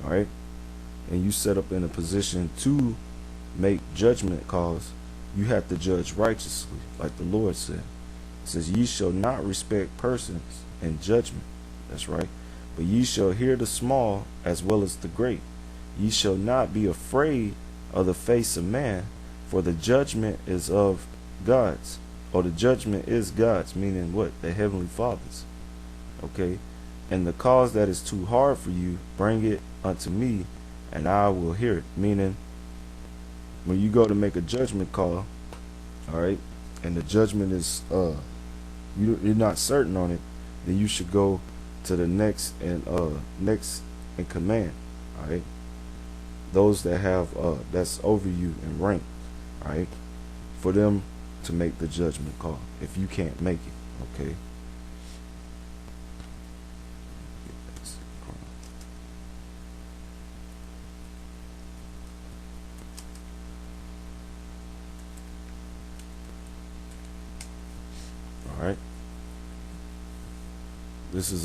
All right, and you set up in a position to make judgment calls, you have to judge righteously, like the Lord said. It says, "Ye shall not respect persons in judgment." That's right. "But ye shall hear the small as well as the great. Ye shall not be afraid of the face of man, for the judgment is of God's." Or the judgment is God's, meaning what? The Heavenly Father's. Okay? "And the cause that is too hard for you, bring it unto me, and I will hear it." Meaning, when you go to make a judgment call, all right, and the judgment is you're not certain on it, then you should go to the next in command. All right, those that have that's over you in rank. All right, for them to make the judgment call if you can't make it. Okay. All right. This is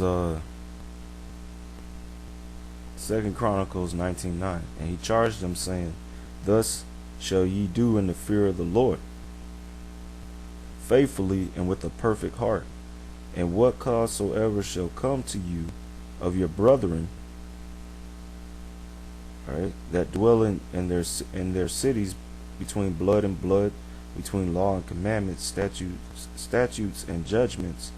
2 Chronicles 19:9, "And he charged them, saying, Thus shall ye do in the fear of the Lord, faithfully and with a perfect heart. And what cause soever shall come to you of your brethren, all right, that dwell in their cities, between blood and blood, between law and commandments, statutes and judgments,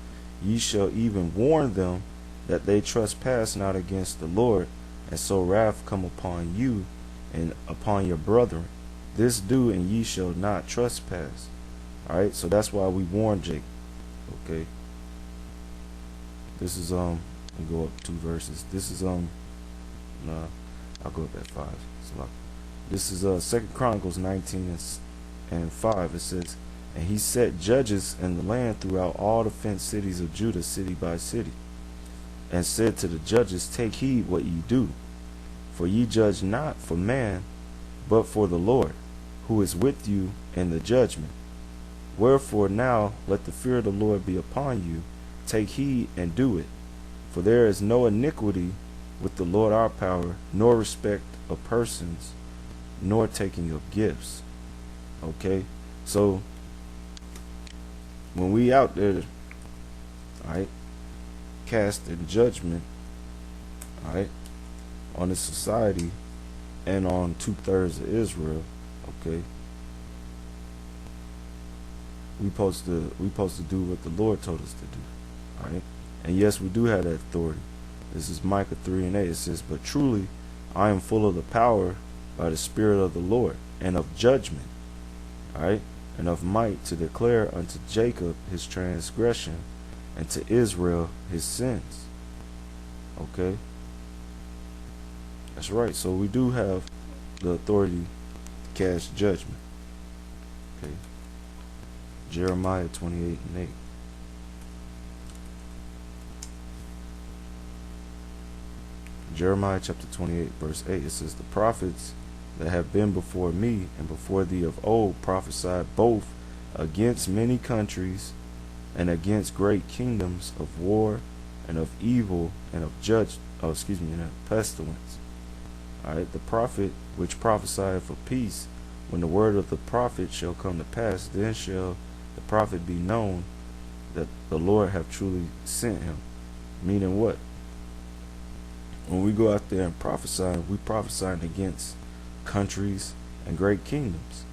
ye shall even warn them that they trespass not against the Lord, and so wrath come upon you and upon your brethren. This do, and ye shall not trespass." All right, so that's why we warn Jacob. Okay, this is I'll go up 2 verses. This is I'll go up at 5. This is 2 Chronicles 19:5. It says, "And he set judges in the land throughout all the fenced cities of Judah, city by city, and said to the judges, Take heed what ye do, for ye judge not for man, but for the Lord, who is with you in the judgment. Wherefore now let the fear of the Lord be upon you. Take heed and do it. For there is no iniquity with the Lord our power, nor respect of persons, nor taking of gifts." Okay, so when we out there, all right, casting judgment, all right, on the society and on 2/3 of Israel, okay, we supposed to do what the Lord told us to do. All right, and yes, we do have that authority. This is Micah 3:8. It says, "But truly I am full of the power by the Spirit of the Lord, and of judgment, all right, and of might, to declare unto Jacob his transgression, and to Israel his sins." Okay, that's right. So we do have the authority to cast judgment. Okay, Jeremiah 28:8. Jeremiah chapter 28 verse 8. It says, "The prophets that have been before me and before thee of old prophesied both against many countries and against great kingdoms, of war and of evil and of and of pestilence." All right, the prophet which prophesied for peace, when the word of the prophet shall come to pass, then shall the prophet be known that the Lord have truly sent him. Meaning what? When we go out there and prophesy, we prophesying against countries and great kingdoms,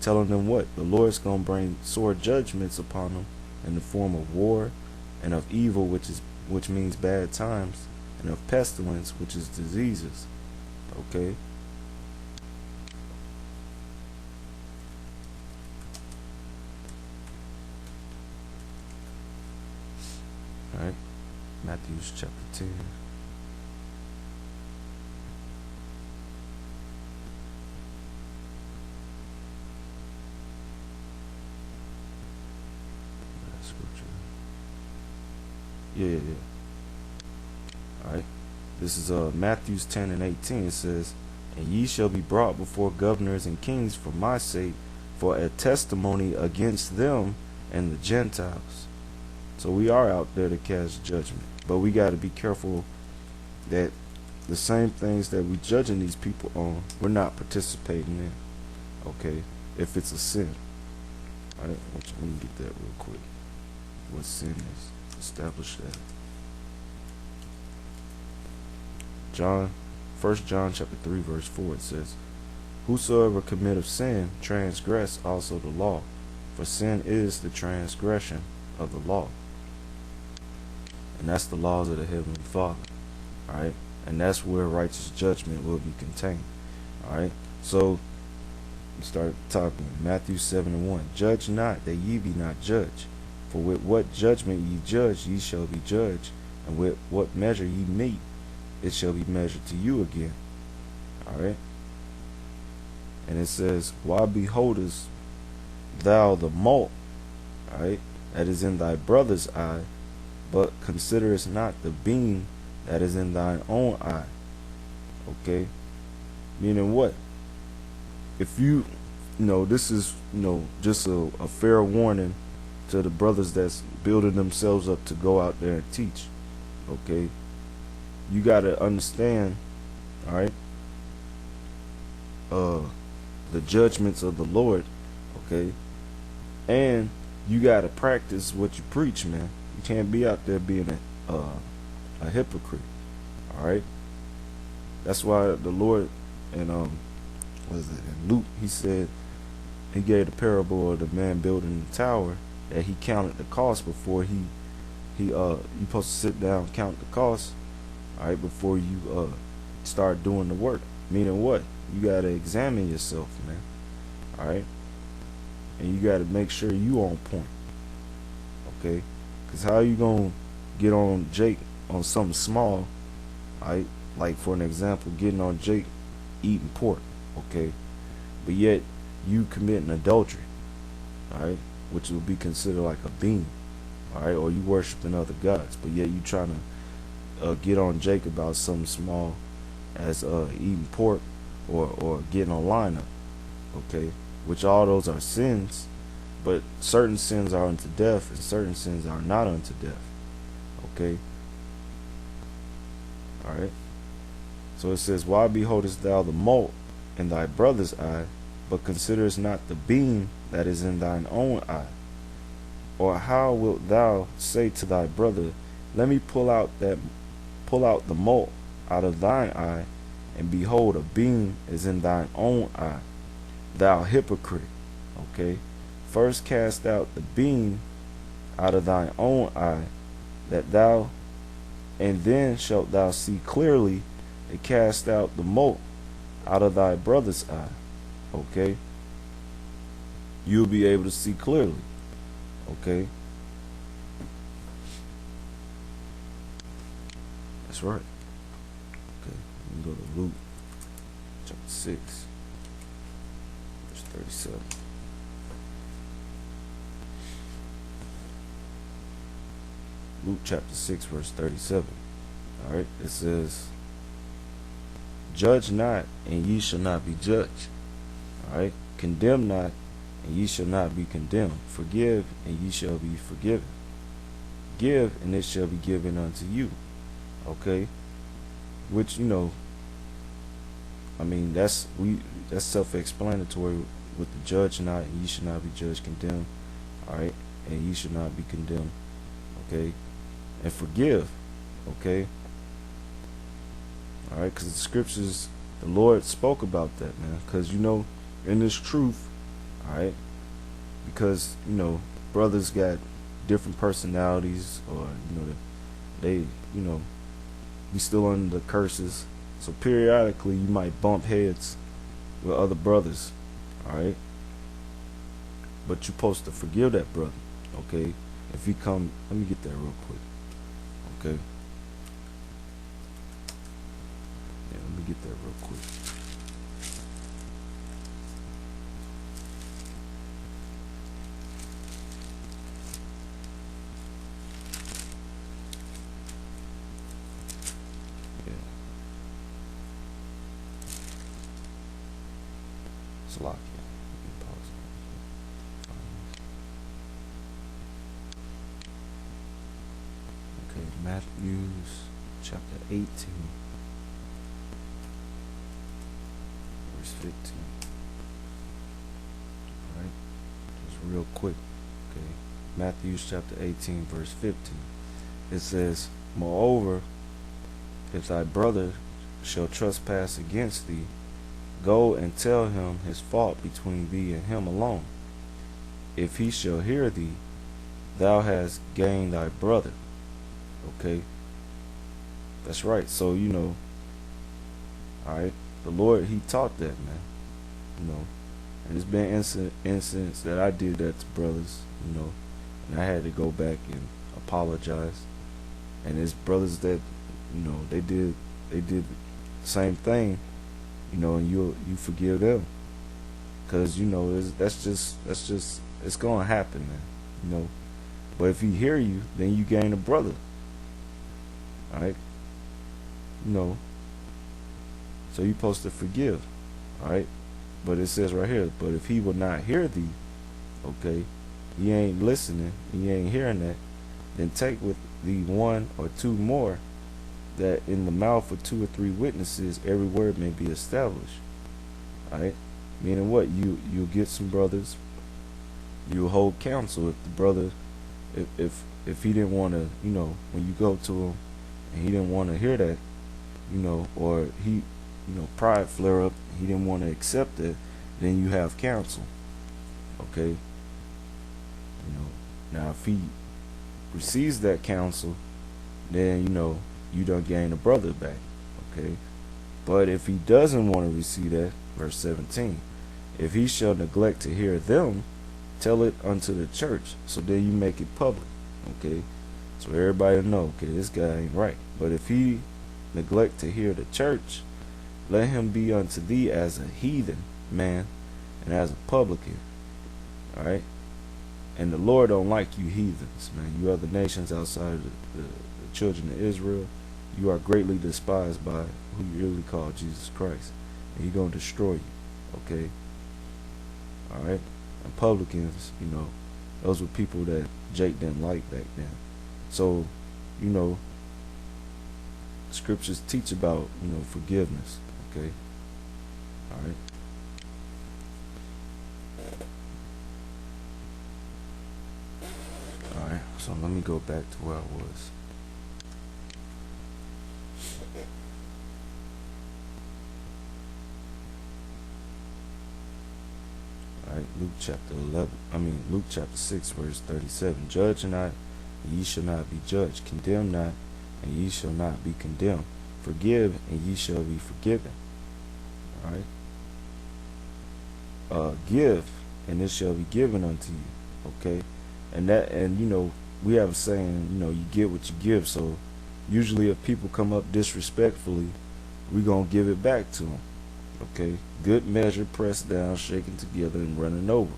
telling them what? The Lord's going to bring sore judgments upon them in the form of war, and of evil, which means bad times, and of pestilence, which is diseases. Okay? All right, Matthew chapter 10. Yeah. All right. This is Matthew 10:18. It says, "And ye shall be brought before governors and kings for my sake, for a testimony against them and the Gentiles." So we are out there to cast judgment, but we got to be careful that the same things that we judging these people on, we're not participating in. Okay, if it's a sin. All right, let me get that real quick. What sin is? Establish that. John, 1 John chapter 3 verse 4, it says, "Whosoever committeth sin transgress also the law, for sin is the transgression of the law." And that's the laws of the Heavenly Father. Alright? And that's where righteous judgment will be contained. Alright? So start talking. Matthew 7:1. "Judge not, that ye be not judged. For with what judgment ye judge, ye shall be judged. And with what measure ye mete, it shall be measured to you again." Alright? And it says, "Why beholdest thou the mote, alright, that is in thy brother's eye, but considerest not the beam that is in thine own eye?" Okay? Meaning what? If this is, just a fair warning to the brothers that's building themselves up to go out there and teach. Okay? You got to understand, alright, the judgments of the Lord, okay? And you got to practice what you preach, man. You can't be out there being a hypocrite, alright? That's why the Lord, in Luke, he said, he gave the parable of the man building the tower, that he counted the cost before you supposed to sit down and count the cost, all right, before you start doing the work. Meaning what? You got to examine yourself, man. All right? And you got to make sure you on point. Okay? Because how you going to get on Jake on something small, all right? Like, for an example, getting on Jake eating pork, okay? But yet, you committing adultery, all right? Which will be considered like a beam, all right? Or you worshiping other gods. But yet, you trying to get on Jake about something small as eating pork or getting on lineup, okay? Which all those are sins, but certain sins are unto death and certain sins are not unto death, okay? All right. So it says, "Why beholdest thou the mote in thy brother's eye, but considerest not the beam that is in thine own eye? Or how wilt thou say to thy brother, Let me pull out the mote out of thine eye, and behold, a beam is in thine own eye? Thou hypocrite." Okay? "First cast out the beam out of thine own eye, and then shalt thou see clearly to cast out the mote out of thy brother's eye." Okay? You'll be able to see clearly. Okay? That's right. Okay, we can go to Luke chapter 6, verse 37. Luke chapter 6, verse 37. Alright, it says, "Judge not, and ye shall not be judged. Alright, condemn not, and ye shall not be condemned. Forgive, and ye shall be forgiven. Give, and it shall be given unto you." Okay? Which, that's self-explanatory with the "judge not, and ye shall not be judged," condemn. Alright? And ye shall not be condemned. Okay? And forgive. Okay? Alright? Because the scriptures, the Lord spoke about that, man. Because, in this truth, alright? Because, brothers got different personalities, or, they, we still under the curses. So periodically you might bump heads with other brothers, alright? But you're supposed to forgive that brother, okay? If he come, let me get that real quick, okay? Yeah, let me get that real quick. Lock it. Pause. Okay, Matthew chapter 18, 15. Alright, just real quick. Okay, Matthew chapter 18, verse 15. It says, Moreover, if thy brother shall trespass against thee, go and tell him his fault between thee and him alone. If he shall hear thee, thou hast gained thy brother. Okay, that's right. So all right, the Lord, He taught that, man. And it's been incidents that I did that to brothers, and I had to go back and apologize. And it's brothers that, they did the same thing, and you forgive them, cause that's just it's gonna happen, man. But if he hear you, then you gain a brother. All right, so you're supposed to forgive. All right, but it says right here, but if he will not hear thee, okay, he ain't listening, he ain't hearing that, then take with thee one or two more, that in the mouth of 2 or 3 witnesses every word may be established. All right, meaning what? You'll get some brothers, you'll hold counsel. If the brother, if he didn't want to, when you go to him and he didn't want to hear that, or he, pride flare up, he didn't want to accept it, then you have counsel. Okay, now if he receives that counsel, then you done gain a brother back. Okay, but if he doesn't want to receive that, verse 17, if he shall neglect to hear them, tell it unto the church. So then you make it public. Okay, so everybody know, okay, this guy ain't right. But if he neglect to hear the church, let him be unto thee as a heathen man and as a publican. All right, and the Lord don't like you heathens, man. You other nations outside of the children of Israel, you are greatly despised by who you really call Jesus Christ, and He gonna destroy you. Okay, all right. And publicans, those were people that Jake didn't like back then. So, scriptures teach about forgiveness. Okay, all right. All right. So let me go back to where I was. Luke chapter 6, verse 37. Judge not, and ye shall not be judged. Condemn not, and ye shall not be condemned. Forgive, and ye shall be forgiven. All right. Give, and it shall be given unto you. Okay, and we have a saying, you get what you give. So usually, if people come up disrespectfully, we gonna give it back to them. Okay, good measure, pressed down, shaken together, and running over,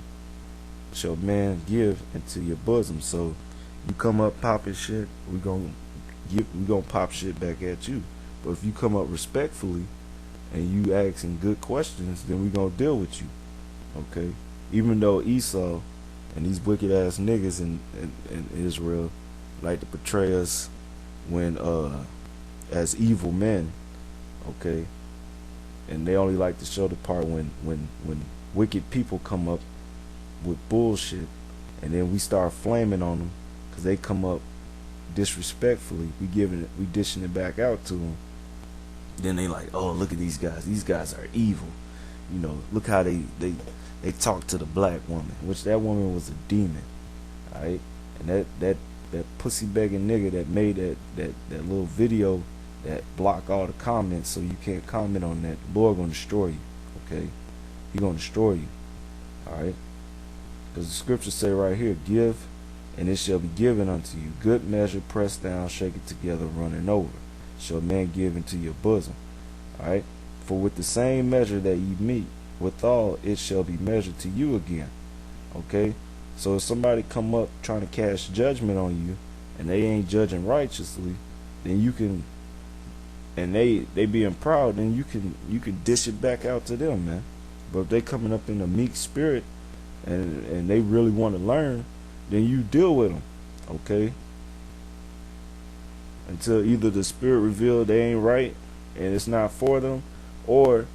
shall man give into your bosom. So you come up popping shit, we gonna pop shit back at you. But if you come up respectfully and you asking good questions, then we gonna deal with you. Okay, even though Esau and these wicked ass niggas in Israel like to portray us when as evil men. Okay. And they only like to show the part when wicked people come up with bullshit, and then we start flaming on them because they come up disrespectfully. We dishing it back out to them. Then they like, oh, look at these guys. These guys are evil. Look how they talk to the black woman, which that woman was a demon. All right, and that pussy begging nigga that made that little video that block all the comments so you can't comment on that, the Lord gonna destroy you. Okay, He gonna destroy you. All right, because the scriptures say right here, give, and it shall be given unto you. Good measure, pressed down, shaken together, running over, shall man give into your bosom. All right, for with the same measure that ye meet withal, it shall be measured to you again. Okay, so if somebody come up trying to cast judgment on you and they ain't judging righteously, then you can, and they being proud, then you can dish it back out to them, man. But if they coming up in a meek spirit and they really want to learn, then you deal with them. Okay, until either the spirit reveal they ain't right and it's not for them, or